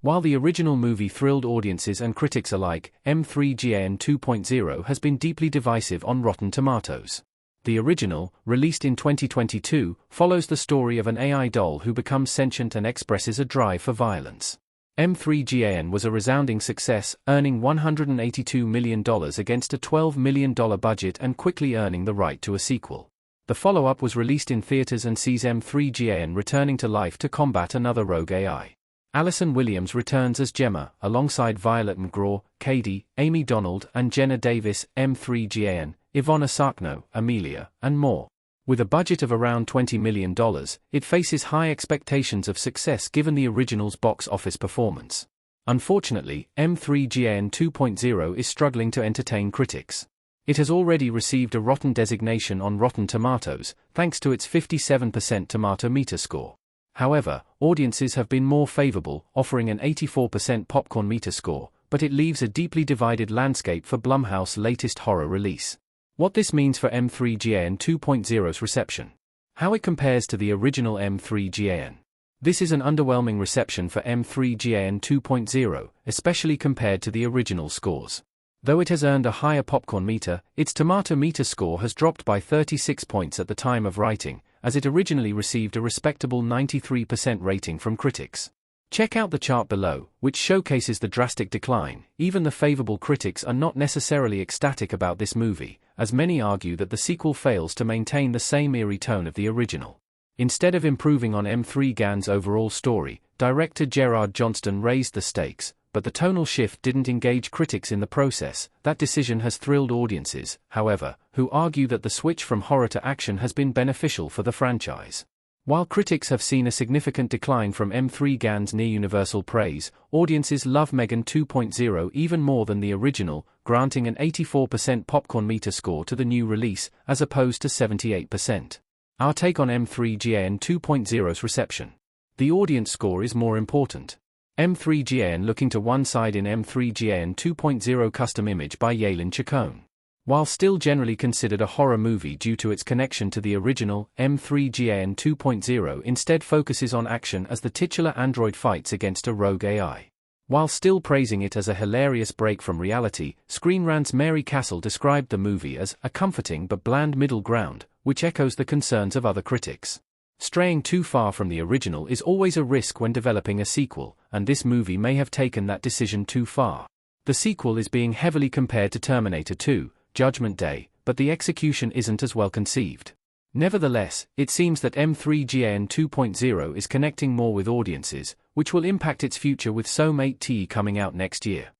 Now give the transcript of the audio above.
While the original movie thrilled audiences and critics alike, M3GAN 2.0 has been deeply divisive on Rotten Tomatoes. The original, released in 2022, follows the story of an AI doll who becomes sentient and expresses a drive for violence. M3GAN was a resounding success, earning $182 million against a $12 million budget and quickly earning the right to a sequel. The follow-up was released in theaters and sees M3GAN returning to life to combat another rogue AI. Allison Williams returns as Gemma, alongside Violet McGraw, Katie, Amy Donald and Jenna Davis, M3GAN, Ivona Sarkno, Amelia, and more. With a budget of around $20 million, it faces high expectations of success given the original's box office performance. Unfortunately, M3GAN 2.0 is struggling to entertain critics. It has already received a Rotten designation on Rotten Tomatoes, thanks to its 57% tomato meter score. However, audiences have been more favorable, offering an 84% popcorn meter score, but it leaves a deeply divided landscape for Blumhouse's latest horror release. What this means for M3GAN 2.0's reception. How it compares to the original M3GAN. This is an underwhelming reception for M3GAN 2.0, especially compared to the original scores. Though it has earned a higher popcorn meter, its tomato meter score has dropped by 36 points at the time of writing, as it originally received a respectable 93% rating from critics. Check out the chart below, which showcases the drastic decline. Even the favorable critics are not necessarily ecstatic about this movie, as many argue that the sequel fails to maintain the same eerie tone of the original. Instead of improving on M3GAN's overall story, director Gerard Johnston raised the stakes, but the tonal shift didn't engage critics in the process. That decision has thrilled audiences, however, who argue that the switch from horror to action has been beneficial for the franchise. While critics have seen a significant decline from M3GAN's near-universal praise, audiences love M3GAN 2.0 even more than the original, granting an 84% popcorn meter score to the new release, as opposed to 78%. Our take on M3GAN 2.0's reception. The audience score is more important. M3GAN looking to one side in M3GAN 2.0 custom image by Yaelin Chacon. While still generally considered a horror movie due to its connection to the original, M3GAN 2.0 instead focuses on action as the titular android fights against a rogue AI. While still praising it as a hilarious break from reality, Screen Rant's Mary Castle described the movie as a comforting but bland middle ground, which echoes the concerns of other critics. Straying too far from the original is always a risk when developing a sequel, and this movie may have taken that decision too far. The sequel is being heavily compared to Terminator 2, Judgment Day, but the execution isn't as well conceived. Nevertheless, it seems that M3GAN 2.0 is connecting more with audiences, which will impact its future with So Mate T coming out next year.